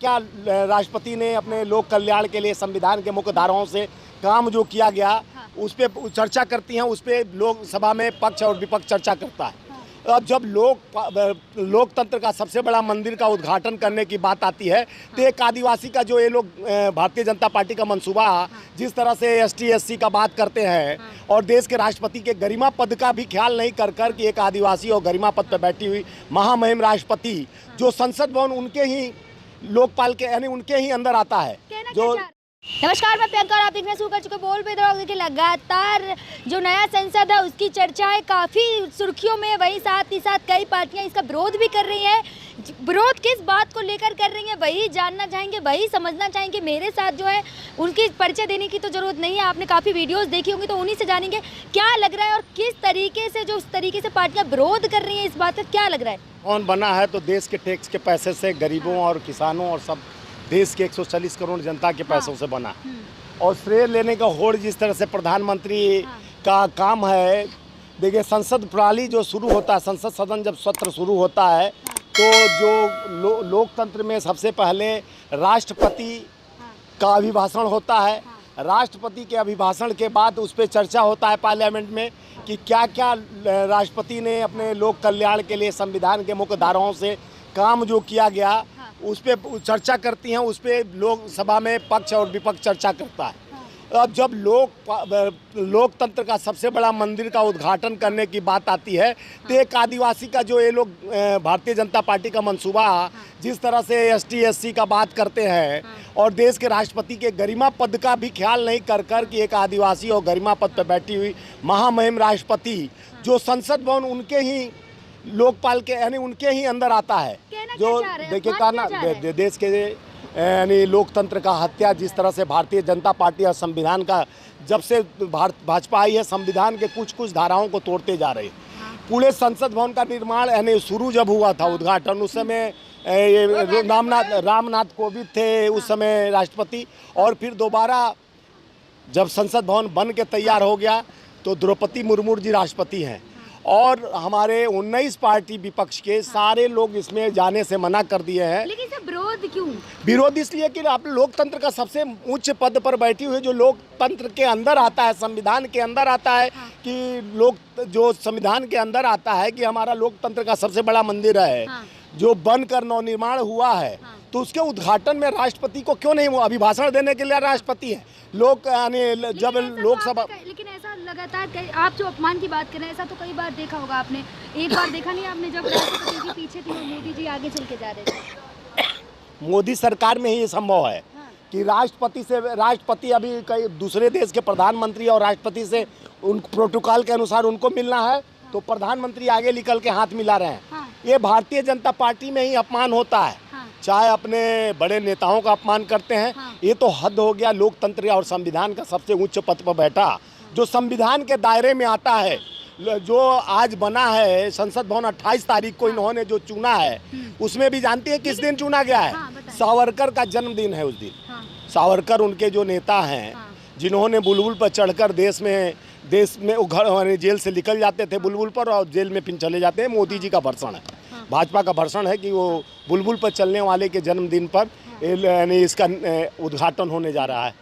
क्या राष्ट्रपति ने अपने लोक कल्याण के लिए संविधान के मुख्य धाराओं से काम जो किया गया उस पर चर्चा करती हैं, उस पर लोकसभा में पक्ष और विपक्ष चर्चा करता है। अब जब लोकतंत्र का सबसे बड़ा मंदिर का उद्घाटन करने की बात आती है तो एक आदिवासी का जो ये लोग भारतीय जनता पार्टी का मंसूबा जिस तरह से एसटी एससी का बात करते हैं और देश के राष्ट्रपति के गरिमा पद का भी ख्याल नहीं कर कि एक आदिवासी और गरिमा पद पर बैठी हुई महामहिम राष्ट्रपति जो संसद भवन उनके ही लोकपाल के यानी उनके ही अंदर आता है। जो नमस्कार, मैं प्रियंका और आप देखना शुरू कर चुके बोल पे देखिए लगातार जो नया संसद है उसकी चर्चा है काफ़ी सुर्खियों में, वही साथ ही साथ कई पार्टियां इसका विरोध भी कर रही हैं। विरोध किस बात को लेकर कर रही हैं वही जानना चाहेंगे, वही समझना चाहेंगे। मेरे साथ जो है उनकी परिचय देने की तो जरूरत नहीं है, आपने काफ़ी वीडियोस देखी होंगी तो उन्हीं से जानेंगे क्या लग रहा है और किस तरीके से जो उस तरीके से पार्टियाँ विरोध कर रही हैं इस बात पर क्या लग रहा है। कौन बना है तो देश के टैक्स के पैसे से गरीबों और किसानों और सब देश के 140 करोड़ जनता के पैसों से बना और श्रेय लेने का होड़ जिस तरह से प्रधानमंत्री का काम है। देखिए, संसद प्रणाली जो शुरू होता है, संसद सदन जब सत्र शुरू होता है तो जो लोकतंत्र में सबसे पहले राष्ट्रपति का अभिभाषण होता है। राष्ट्रपति के अभिभाषण के बाद उस पर चर्चा होता है पार्लियामेंट में कि क्या क्या राष्ट्रपति ने अपने लोक कल्याण के लिए संविधान के मुख्य धाराओं से काम जो किया गया उस पर चर्चा करती हैं, उस पर लोकसभा में पक्ष और विपक्ष चर्चा करता है। अब जब लोकतंत्र का सबसे बड़ा मंदिर का उद्घाटन करने की बात आती है तो एक आदिवासी का जो ये लोग भारतीय जनता पार्टी का मंसूबा जिस तरह से एसटी एससी का बात करते हैं और देश के राष्ट्रपति के गरिमा पद का भी ख्याल नहीं कर कि एक आदिवासी और गरिमा पद पर बैठी हुई महामहिम राष्ट्रपति जो संसद भवन उनके ही लोकपाल के यानी उनके ही अंदर आता है। जो देखिए कहना देश के यानी लोकतंत्र का हत्या जिस तरह से भारतीय जनता पार्टी और संविधान का जब से भाजपा आई है संविधान के कुछ धाराओं को तोड़ते जा रहे हैं। पूरे संसद भवन का निर्माण यानी शुरू जब हुआ था उद्घाटन उस समय रामनाथ कोविंद थे उस समय राष्ट्रपति और फिर दोबारा जब संसद भवन बन के तैयार हो गया तो द्रौपदी मुर्मू जी राष्ट्रपति हैं और हमारे 19 पार्टी विपक्ष के सारे लोग इसमें जाने से मना कर दिए हैं। लेकिन इसका विरोध क्यों? विरोध इसलिए कि आप लोकतंत्र का सबसे उच्च पद पर बैठी हुई जो लोकतंत्र के अंदर आता है, संविधान के अंदर आता है कि जो संविधान के अंदर आता है कि हमारा लोकतंत्र का सबसे बड़ा मंदिर है जो बनकर नवनिर्माण हुआ है तो उसके उद्घाटन में राष्ट्रपति को क्यों नहीं, वो अभिभाषण देने के लिए राष्ट्रपति है। लोग यानी जब लोकसभा लेकिन ऐसा लगातार आप जो अपमान की बात कर रहे हैं ऐसा तो कई बार देखा होगा आपने, एक बार देखा नहीं आपने जब राष्ट्रपति जी पीछे थे और मोदी जी आगे चल के जा रहे थे। मोदी सरकार में ही ये संभव है कि राष्ट्रपति अभी कई दूसरे देश के प्रधानमंत्री और राष्ट्रपति से उन प्रोटोकॉल के अनुसार उनको मिलना है तो प्रधानमंत्री आगे निकल के हाथ मिला रहे हैं। ये भारतीय जनता पार्टी में ही अपमान होता है। चाहे अपने बड़े नेताओं का अपमान करते हैं ये तो हद हो गया। लोकतंत्र और संविधान का सबसे उच्च पद पर बैठा जो संविधान के दायरे में आता है, जो आज बना है संसद भवन 28 तारीख को इन्होंने जो चुना है उसमें भी जानती है किस दिन चुना गया है। सावरकर का जन्मदिन है उस दिन। सावरकर उनके जो नेता हैं जिन्होंने बुलबुल पर चढ़कर देश में जेल से निकल जाते थे बुलबुल पर और जेल में फिर चले जाते हैं। मोदी जी का भाषण है, भाजपा का भाषण है कि वो बुलबुल पर चलने वाले के जन्मदिन पर यानी इसका उद्घाटन होने जा रहा है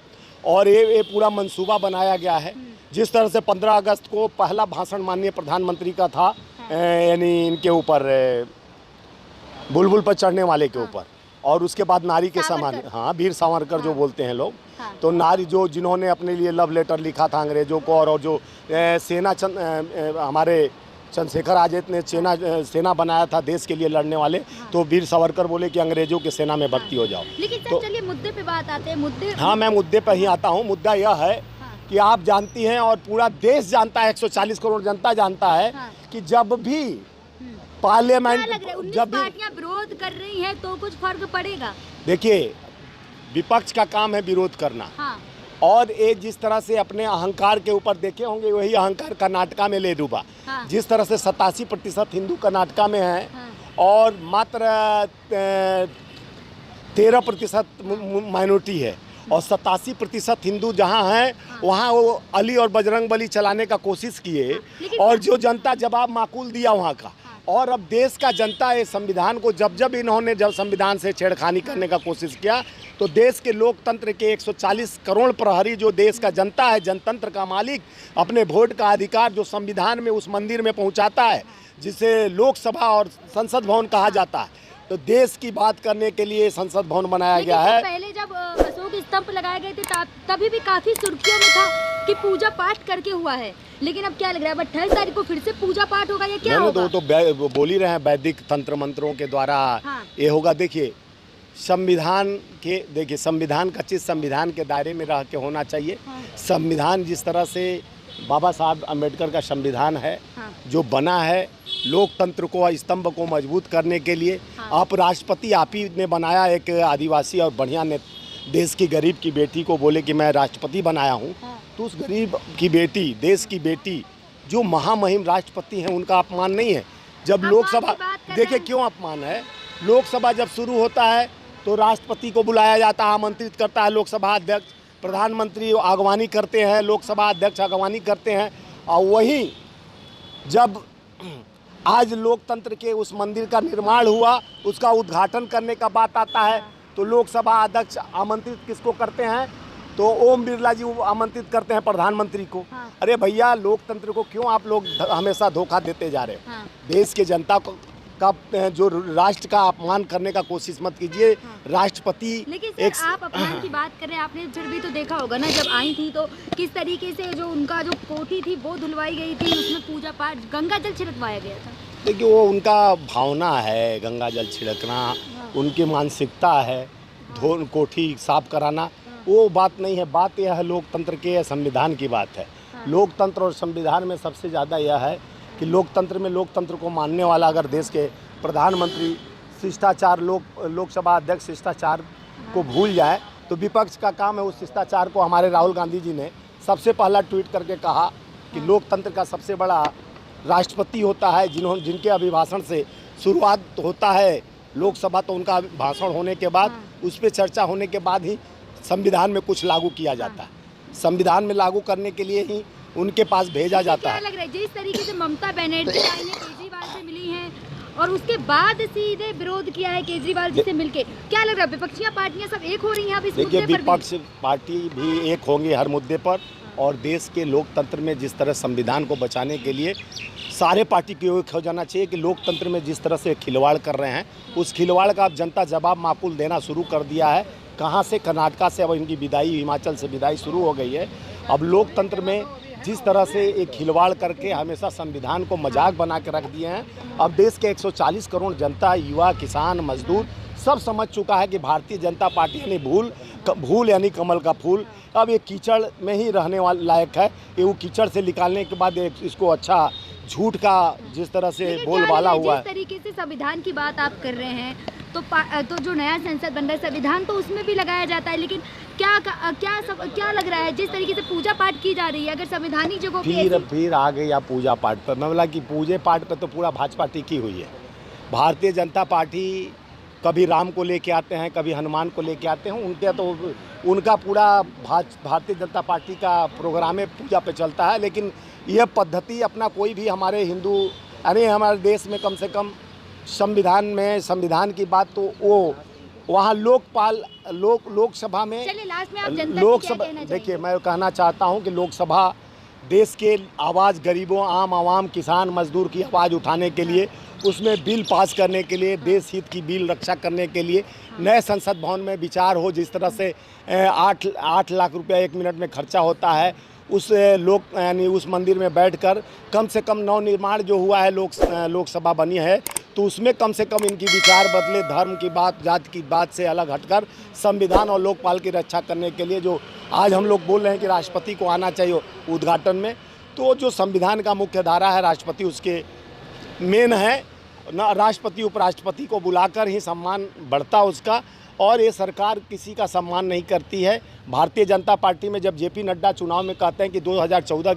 और ये पूरा मंसूबा बनाया गया है। जिस तरह से 15 अगस्त को पहला भाषण माननीय प्रधानमंत्री का था यानी इनके ऊपर बुलबुल पर चढ़ने वाले के ऊपर और उसके बाद नारी के समान वीर सावरकर जो बोलते हैं लोग तो नारी जो जिन्होंने अपने लिए लव लेटर लिखा था अंग्रेजों को और जो हमारे चंद्रशेखर आजाद ने सेना बनाया था देश के लिए लड़ने वाले तो वीर सावरकर बोले कि अंग्रेजों के सेना में भर्ती हो जाओ। लेकिन तो चलिए मुद्दे पे बात आते हैं। मैं मुद्दे पर ही आता हूँ। मुद्दा यह है कि आप जानती हैं और पूरा देश जानता है, 140 करोड़ जनता जानता है कि जब भी पार्लियामेंट जब पार्टियां विरोध कर रही हैं तो कुछ फर्क पड़ेगा। देखिए, विपक्ष का काम है विरोध करना और ये जिस तरह से अपने अहंकार के ऊपर देखे होंगे वही अहंकार कर्नाटका में ले डूबा। जिस तरह से 87% हिंदू कर्नाटका में है और मात्र 13% माइनॉरिटी है और 87% हिंदू जहाँ हैं वहाँ वो अली और बजरंग बली चलाने का कोशिश किए और जो जनता जवाब माकूल दिया वहाँ का और अब देश का जनता ये संविधान को जब इन्होंने संविधान से छेड़खानी करने का कोशिश किया, तो देश के लोकतंत्र के 140 करोड़ प्रहरी जो देश का जनता है, जनतंत्र का मालिक, अपने वोट का अधिकार जो संविधान में उस मंदिर में पहुंचाता है जिसे लोकसभा और संसद भवन कहा जाता है, तो देश की बात करने के लिए संसद भवन बनाया गया है। पहले जब अशोक स्तंभ लगाए गए थे तभी भी काफी सुर्खियों में था कि पूजा पाठ करके हुआ है, लेकिन अब क्या लग रहा है 28 तारीख को फिर से पूजा पाठ होगा या क्या होगा? तो बोल ही रहे हैं वैदिक तंत्र मंत्रों के द्वारा ये होगा। देखिए संविधान का चीज़ संविधान के दायरे में रह के होना चाहिए। संविधान जिस तरह से बाबा साहब अम्बेडकर का संविधान है जो बना है लोकतंत्र को स्तंभ को मजबूत करने के लिए, आप राष्ट्रपति आप ही ने बनाया, एक आदिवासी और बढ़िया ने देश की गरीब की बेटी को बोले कि मैं राष्ट्रपति बनाया हूँ, तो उस गरीब की बेटी, देश की बेटी जो महामहिम राष्ट्रपति हैं उनका अपमान नहीं है। जब लोकसभा, देखिए क्यों अपमान है, लोकसभा जब शुरू होता है तो राष्ट्रपति को बुलाया जाता है, आमंत्रित करता है लोकसभा अध्यक्ष, प्रधानमंत्री अगवानी करते हैं, लोकसभा अध्यक्ष अगवानी करते हैं। और वहीं जब आज लोकतंत्र के उस मंदिर का निर्माण हुआ, उसका उद्घाटन करने का बात आता है, तो लोकसभा अध्यक्ष आमंत्रित किसको करते हैं? तो ओम बिरला जी आमंत्रित करते हैं प्रधानमंत्री को। अरे भैया, लोकतंत्र को क्यों आप लोग हमेशा धोखा देते जा रहे हो? देश के जनता को का जो राष्ट्र का अपमान करने का कोशिश मत कीजिए। राष्ट्रपति लेकिन सर, आप अपमान की बात कर रहे हैं, आपने फिर भी तो देखा होगा ना जब आई थी तो किस तरीके से जो उनका जो कोठी थी वो धुलवाई गई थी, उसमें पूजा पाठ गंगा जल छिड़कवाया गया था। देखिए वो उनका भावना है, गंगा जल छिड़कना उनकी मानसिकता है, धोन कोठी साफ कराना वो बात नहीं है। बात यह है लोकतंत्र के संविधान की बात है। लोकतंत्र और संविधान में सबसे ज़्यादा यह है कि लोकतंत्र में लोकतंत्र को मानने वाला अगर देश के प्रधानमंत्री शिष्टाचार लोकसभा अध्यक्ष शिष्टाचार को भूल जाए तो विपक्ष का काम है उस शिष्टाचार को। हमारे राहुल गांधी जी ने सबसे पहला ट्वीट करके कहा कि लोकतंत्र का सबसे बड़ा राष्ट्रपति होता है, जिनके अभिभाषण से शुरुआत होता है लोकसभा, तो उनका भाषण होने के बाद उस पर चर्चा होने के बाद ही संविधान में कुछ लागू किया जाता है। संविधान में लागू करने के लिए ही उनके पास भेजा जाता है। क्या लग रहा है जिस तरीके से ममता बनर्जी आई ने केजरीवाल से मिली हैं और उसके बाद सीधे विरोध किया है केजरीवाल जी से मिलके, क्या लग रहा है विपक्षी पार्टियां सब एक हो रही हैं अब इस मुद्दे पर? विपक्ष पार्टी भी एक होंगे हर मुद्दे पर, और देश के लोकतंत्र में जिस तरह संविधान को बचाने के लिए सारे पार्टी को एक हो जाना चाहिए कि लोकतंत्र में जिस तरह से खिलवाड़ कर रहे हैं उस खिलवाड़ का अब जनता जवाब माकूल देना शुरू कर दिया है। कहाँ से? कर्नाटका से अब इनकी विदाई, हिमाचल से विदाई शुरू हो गई है। अब लोकतंत्र में जिस तरह से एक खिलवाड़ करके हमेशा संविधान को मजाक बना के रख दिए हैं, अब देश के 140 करोड़ जनता, युवा, किसान, मजदूर सब समझ चुका है कि भारतीय जनता पार्टी यानी भूल यानी कमल का फूल अब ये कीचड़ में ही रहने वाला लायक है। ये वो कीचड़ से निकालने के बाद इसको अच्छा झूठ का जिस तरह से बोलबाला हुआ है। जिस तरीके से संविधान की बात आप कर रहे हैं तो जो नया संसद बन रहा है संविधान तो उसमें भी लगाया जाता है, लेकिन क्या लग रहा है जिस तरीके से पूजा पाठ की जा रही है अगर संवैधानिक जगहों फिर आ गई आप पूजा पाठ पर। मैं बोला कि पूजे पाठ पर तो पूरा भाजपा टिकी हुई है। भारतीय जनता पार्टी कभी राम को लेके आते हैं, कभी हनुमान को लेके आते हैं, उनका पूरा भारतीय जनता पार्टी का प्रोग्राम है पूजा पे चलता है। लेकिन यह पद्धति अपना कोई भी हमारे हिंदू यानी हमारे देश में कम से कम संविधान की बात तो वो वहाँ लोकसभा में लोकसभा देखिए मैं कहना चाहता हूँ कि लोकसभा देश के आवाज़ गरीबों, आम आवाम, किसान, मजदूर की आवाज़ उठाने के लिए, उसमें बिल पास करने के लिए, देश हित की बिल रक्षा करने के लिए नए संसद भवन में विचार हो। जिस तरह से 8 लाख रुपया 1 मिनट में खर्चा होता है यानी उस मंदिर में बैठकर कम से कम नवनिर्माण जो हुआ है लोकसभा बनी है तो उसमें कम से कम इनकी विचार बदले, धर्म की बात, जाति की बात से अलग हटकर संविधान और लोकपाल की रक्षा करने के लिए जो आज हम लोग बोल रहे हैं कि राष्ट्रपति को आना चाहिए उद्घाटन में, तो जो संविधान का मुख्य धारा है राष्ट्रपति उसके मेन है ना। राष्ट्रपति उपराष्ट्रपति को बुलाकर ही सम्मान बढ़ता उसका, और ये सरकार किसी का सम्मान नहीं करती है। भारतीय जनता पार्टी में जब जेपी नड्डा चुनाव में कहते हैं कि 2014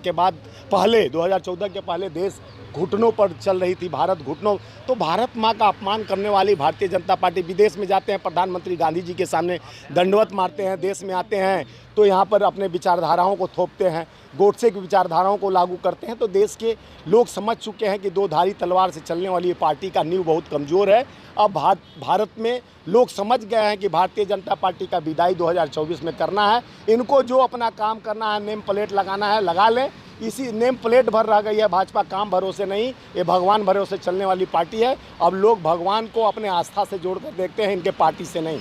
के पहले देश घुटनों पर चल रही थी, भारत घुटनों, तो भारत माँ का अपमान करने वाली भारतीय जनता पार्टी विदेश में जाते हैं, प्रधानमंत्री गांधी जी के सामने दंडवत मारते हैं, देश में आते हैं तो यहाँ पर अपने विचारधाराओं को थोपते हैं, गोडसे की विचारधाराओं को लागू करते हैं। तो देश के लोग समझ चुके हैं कि दो धारी तलवार से चलने वाली ये पार्टी का नींव बहुत कमज़ोर है। अब भारत में लोग समझ गए हैं कि भारतीय जनता पार्टी का विदाई 2024 में करना है। इनको जो अपना काम करना है, नेम प्लेट लगाना है, लगा लें। इसी नेम प्लेट भर रह गई है भाजपा, काम भरोसे नहीं, ये भगवान भरोसे चलने वाली पार्टी है। अब लोग भगवान को अपने आस्था से जोड़कर देखते हैं, इनके पार्टी से नहीं।